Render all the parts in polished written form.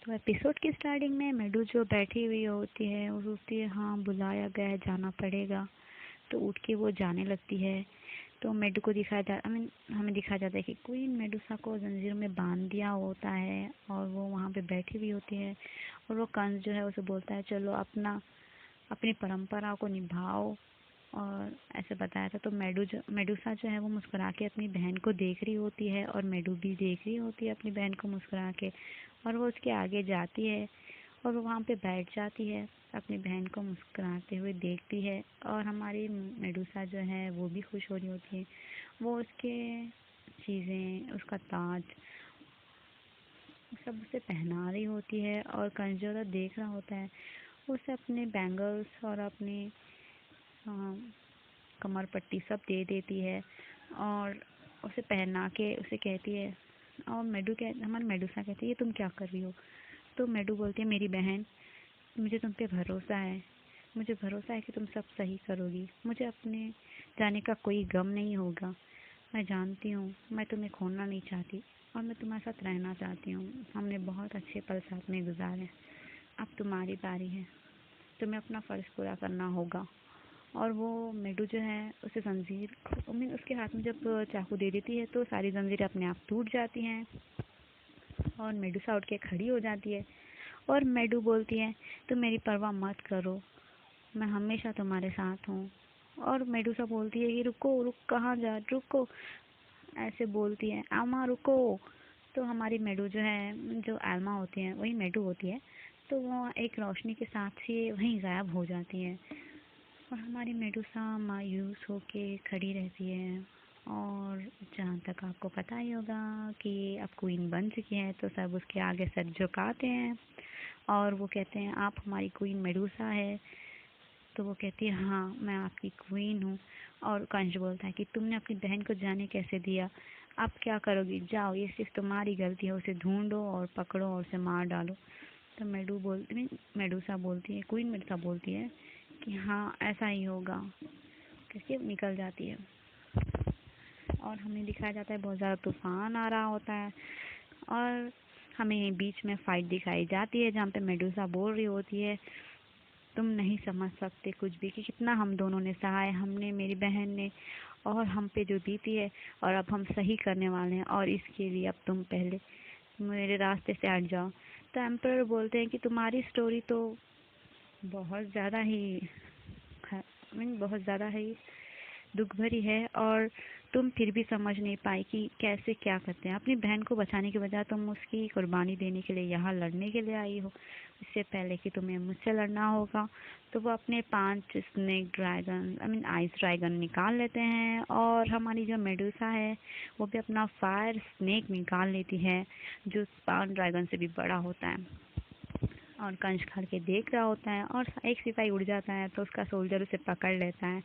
तो एपिसोड की स्टार्टिंग में मेडू जो बैठी हुई होती है वो सोचती है हाँ बुलाया गया है जाना पड़ेगा। तो उठ के वो जाने लगती है। तो मेडू को दिखाया जा आई मीन हमें दिखाया जाता है कि क्वीन मेडुसा को जंजीर में बांध दिया होता है और वो वहाँ पे बैठी हुई होती है। और वो कंस जो है उसे बोलता है चलो अपना अपनी परंपरा को निभाओ। और ऐसे बताया था। तो मेडुसा जो है वो मुस्कुरा के अपनी बहन को देख रही होती है और मेडू भी देख रही होती है अपनी बहन को मुस्कुरा के। और वो उसके आगे जाती है और वो वहाँ पे बैठ जाती है अपनी बहन को मुस्कुराते हुए देखती है। और हमारी मेडुसा जो है वो भी खुश हो रही होती है। वो उसके चीज़ें उसका ताज सब उसे पहना रही होती है और कंजोरा देख रहा होता है। उसे अपने बैंगल्स और अपनी कमर पट्टी सब दे देती है और उसे पहना के उसे कहती है। और हमारी मेडुसा कहती है ये तुम क्या कर रही हो। तो मेडू बोलती है मेरी बहन मुझे तुम पे भरोसा है। मुझे भरोसा है कि तुम सब सही करोगी। मुझे अपने जाने का कोई गम नहीं होगा। मैं जानती हूँ मैं तुम्हें खोना नहीं चाहती और मैं तुम्हारे साथ रहना चाहती हूँ। हमने बहुत अच्छे पल साथ में गुजारे। अब तुम्हारी बारी है। तुम्हें अपना फ़र्ज़ पूरा करना होगा। और वो मेडू जो है उसे जंजीर आई मीन उसके हाथ में जब चाकू दे देती है तो सारी जंजीरें अपने आप टूट जाती हैं और मेडुसा उठ के खड़ी हो जाती है। और मेडू बोलती है तुम मेरी परवाह मत करो। मैं हमेशा तुम्हारे साथ हूँ। और मेडुसा बोलती है कि रुको रुक कहाँ जा रुको ऐसे बोलती है आमा रुको। तो हमारी मेडू जो है जो आलमा होती है वही मेडू होती है। तो वो एक रोशनी के साथ ही वहीं गायब हो जाती है। और हमारी मेडुसा मायूस होके खड़ी रहती है। और जहाँ तक आपको पता ही होगा कि अब क्वीन बन चुकी है तो सब उसके आगे सर झुकाते हैं और वो कहते हैं आप हमारी क्वीन मेडुसा है। तो वो कहती है हाँ मैं आपकी क्वीन हूँ। और कंस बोलता है कि तुमने अपनी बहन को जाने कैसे दिया। अब क्या करोगी जाओ ये सिर्फ तुम्हारी गलती है। उसे ढूंढो और पकड़ो और उसे मार डालो। तो मेडुसा बोलती है क्वीन मेडुसा बोलती है कि हाँ ऐसा ही होगा। कैसे निकल जाती है। और हमें दिखाया जाता है बहुत ज़्यादा तूफान आ रहा होता है। और हमें बीच में फाइट दिखाई जाती है जहाँ पे मेडुसा बोल रही होती है तुम नहीं समझ सकते कुछ भी कि कितना हम दोनों ने सहा है हमने मेरी बहन ने और हम पे जो बीती है। और अब हम सही करने वाले हैं और इसके लिए अब तुम पहले मेरे रास्ते से हट जाओ। तो एम्परर बोलते हैं कि तुम्हारी स्टोरी तो बहुत ज़्यादा ही बहुत ज़्यादा ही दुख भरी है और तुम फिर भी समझ नहीं पाई कि कैसे क्या करते हैं। अपनी बहन को बचाने के बजाय तुम उसकी कुर्बानी देने के लिए यहाँ लड़ने के लिए आई हो। इससे पहले कि तुम्हें मुझसे लड़ना होगा। तो वो अपने 5 snake dragon I mean ice dragon निकाल लेते हैं। और हमारी जो मेडुसा है वो भी अपना फायर स्नेक निकाल लेती है जो स्पान ड्रैगन से भी बड़ा होता है। और कंच खड़ के देख रहा होता है और एक सिपाही उड़ जाता है तो उसका सोल्जर उसे पकड़ लेता है।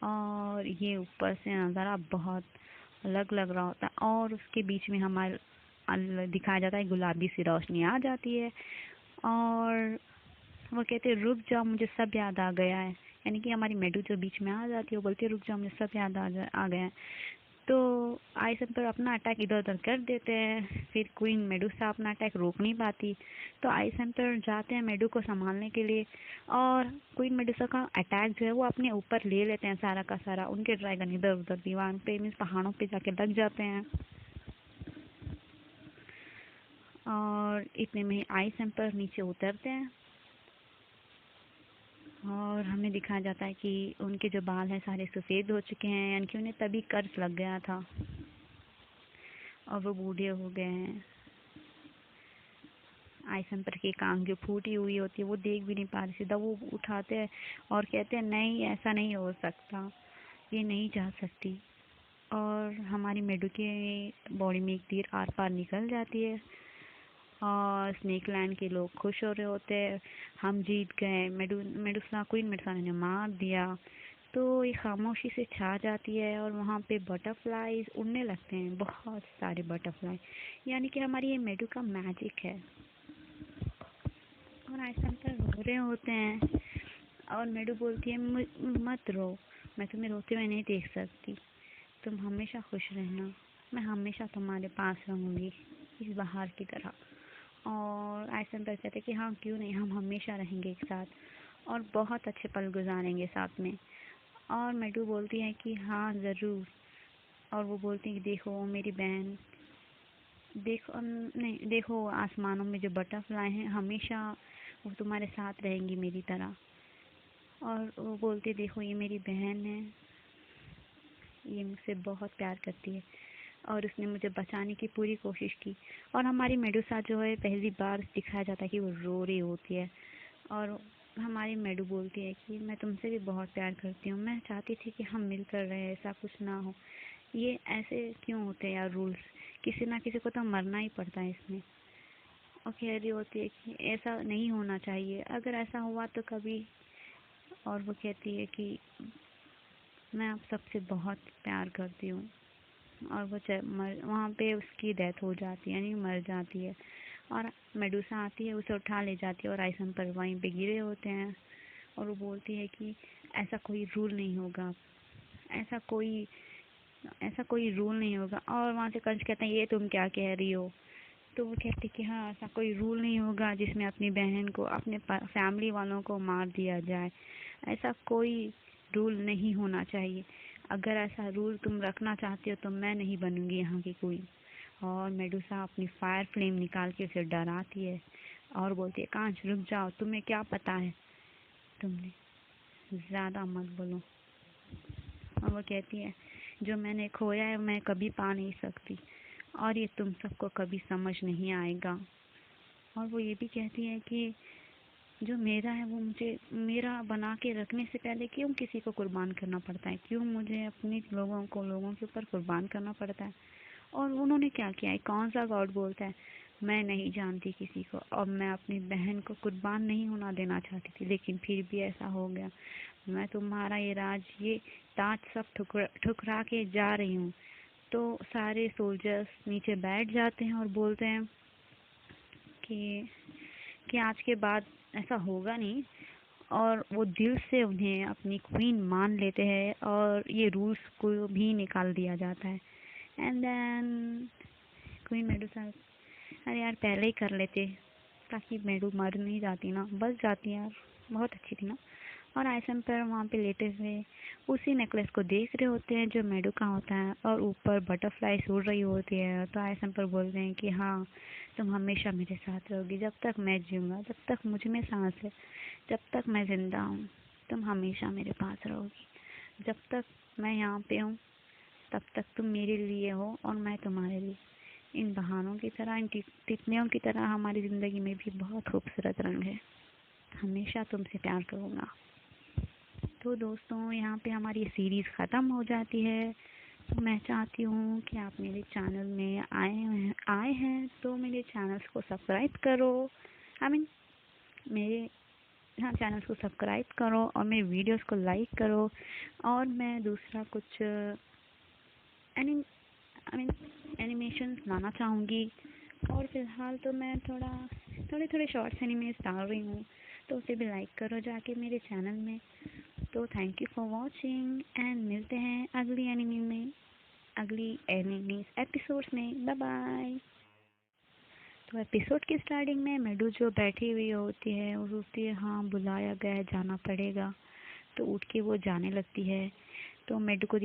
और ये ऊपर से नज़ारा बहुत अलग लग रहा होता है। और उसके बीच में हमारे दिखाया जाता है गुलाबी सी रोशनी आ जाती है। और वो कहते हैं रुक जाओ मुझे सब याद आ गया है। यानी कि हमारी मेडू जो बीच में आ जाती है वो बोलती है रुक जाओ मुझे सब याद आ गया है। तो आइस एम्पर अपना अटैक इधर उधर कर देते हैं। फिर क्वीन मेडुसा अपना अटैक रोक नहीं पाती। तो आइस एम्पर जाते हैं मेडू को संभालने के लिए। और क्वीन मेडुसा का अटैक जो है वो अपने ऊपर ले लेते हैं सारा का सारा। उनके ड्रैगन इधर उधर दीवार पे मीन्स पहाड़ों पे जाके लग जाते हैं। और इतने में ही आइस एम्पर नीचे उतरते हैं। और हमें दिखाया जाता है कि उनके जो बाल हैं सारे सफ़ेद हो चुके हैं यानी कि उन्हें तभी कर्ज लग गया था और वो बूढ़े हो गए हैं। आइस एम्पर की आँख जो फूटी हुई होती है वो देख भी नहीं पा रही। सीधा वो उठाते हैं और कहते हैं नहीं ऐसा नहीं हो सकता ये नहीं जा सकती। और हमारी मेडू की बॉडी में एक तीर आर पार निकल जाती है। और स्नेक लैंड के लोग खुश हो रहे होते हैं हम जीत गए मेडुसा क्वीन मेडुसा ने मार दिया। तो ये खामोशी से छा जाती है और वहाँ पे बटरफ्लाईज उड़ने लगते हैं बहुत सारे बटरफ्लाई। यानी कि हमारी ये मेडू का मैजिक है। और ऐसा रो रहे होते हैं और मेडू बोलती है मत रो मैं तुम्हें रोते हुए नहीं देख सकती। तुम हमेशा खुश रहना मैं हमेशा तुम्हारे पास रहूँगी इस बाहर की तरह। और आइसन पर कहते कि हाँ क्यों नहीं, हम हमेशा रहेंगे एक साथ और बहुत अच्छे पल गुजारेंगे साथ में। और मेडू बोलती है कि हाँ ज़रूर। और वो बोलती है कि देखो मेरी बहन, देखो नहीं देखो आसमानों में जो बटरफ्लाई हैं हमेशा वो तुम्हारे साथ रहेंगी मेरी तरह। और वो बोलती है देखो ये मेरी बहन है, ये मुझसे बहुत प्यार करती है और उसने मुझे बचाने की पूरी कोशिश की। और हमारी मेडूसा जो है पहली बार दिखाया जाता है कि वो रो रही होती है और हमारी मेडू बोलती है कि मैं तुमसे भी बहुत प्यार करती हूँ, मैं चाहती थी कि हम मिलकर रहे, ऐसा कुछ ना हो। ये ऐसे क्यों होते हैं यार रूल्स, किसी ना किसी को तो मरना ही पड़ता है इसमें। और कह रही होती है कि ऐसा नहीं होना चाहिए, अगर ऐसा हुआ तो कभी। और वो कहती है कि मैं आप सबसे बहुत प्यार करती हूँ। और वो वहाँ पे उसकी डेथ हो जाती है, यानी मर जाती है। और मेडूसा आती है, उसे उठा ले जाती है और आइसन पर वहीं पे गिरे होते हैं। और वो बोलती है कि ऐसा कोई रूल नहीं होगा, ऐसा कोई ऐसा कोई रूल नहीं होगा। और वहाँ से कंस कहते हैं ये तुम क्या कह रही हो। तो वो कहती कि हाँ ऐसा कोई रूल नहीं होगा जिसमें अपनी बहन को, अपने फैमिली वालों को मार दिया जाए, ऐसा कोई रूल नहीं होना चाहिए। अगर ऐसा रूल तुम रखना चाहती हो तो मैं नहीं बनूंगी यहाँ की क्वीन। और मेडूसा अपनी फायर फ्लेम निकाल के उसे डराती है और बोलती है कांच रुक जाओ, तुम्हें क्या पता है, तुमने ज़्यादा मत बोलो। और वो कहती है जो मैंने खोया है मैं कभी पा नहीं सकती और ये तुम सबको कभी समझ नहीं आएगा। और वो ये भी कहती है कि जो मेरा है वो मुझे मेरा बना के रखने से पहले क्यों किसी को कुर्बान करना पड़ता है, क्यों मुझे अपने लोगों के ऊपर कुर्बान करना पड़ता है। और उन्होंने क्या किया है, कौन सा गॉड बोलता है मैं नहीं जानती किसी को, और मैं अपनी बहन को कुर्बान नहीं होना देना चाहती थी लेकिन फिर भी ऐसा हो गया। मैं तुम्हारा ये राज, ये ताज सब ठुकरा के जा रही हूँ। तो सारे सोल्जर्स नीचे बैठ जाते हैं और बोलते हैं कि आज के बाद ऐसा होगा नहीं। और वो दिल से उन्हें अपनी क्वीन मान लेते हैं और ये रूल्स को भी निकाल दिया जाता है। एंड देन क्वीन मेडूसा, अरे यार पहले ही कर लेते ताकि मेडू मर नहीं जाती ना, बच जाती यार, बहुत अच्छी थी ना। और आइसन पर वहाँ पे लेटे हुए उसी नेकलेस को देख रहे होते हैं जो मेडू का होता है और ऊपर बटरफ्लाई उड़ रही होती है। तो आइसन पर बोलते हैं कि हाँ तुम हमेशा मेरे साथ रहोगी, जब तक मैं जीऊँगा, जब तक मुझ में सांस है, जब तक मैं ज़िंदा हूँ तुम हमेशा मेरे पास रहोगी। जब तक मैं यहाँ पे हूँ तब तक तुम मेरे लिए हो और मैं तुम्हारे लिए। इन बहानों की तरह, इन टिप्पणियों की तरह हमारी ज़िंदगी में भी बहुत खूबसूरत रंग है। हमेशा तुमसे प्यार करूँगा। तो दोस्तों यहाँ पे हमारी सीरीज़ ख़त्म हो जाती है। तो मैं चाहती हूँ कि आप मेरे चैनल में आए हैं तो मेरे चैनल्स को सब्सक्राइब करो। मेरे चैनल्स को सब्सक्राइब करो और मेरे वीडियोस को लाइक करो। और मैं दूसरा कुछ एनी एनिमेशन लाना चाहूँगी। और फिलहाल तो मैं थोड़े शॉर्ट्स एनिमेस डाल रही हूँ, तो उसे भी लाइक करो जाके मेरे चैनल में। तो thank you for watching and मिलते हैं अगली एनिमी एपिसोड्स में। Bye bye. तो एपिसोड की स्टार्टिंग में मेडू जो बैठी हुई होती है वो सोचती है हाँ बुलाया गया है, जाना पड़ेगा। तो उठ के वो जाने लगती है। तो मेडू को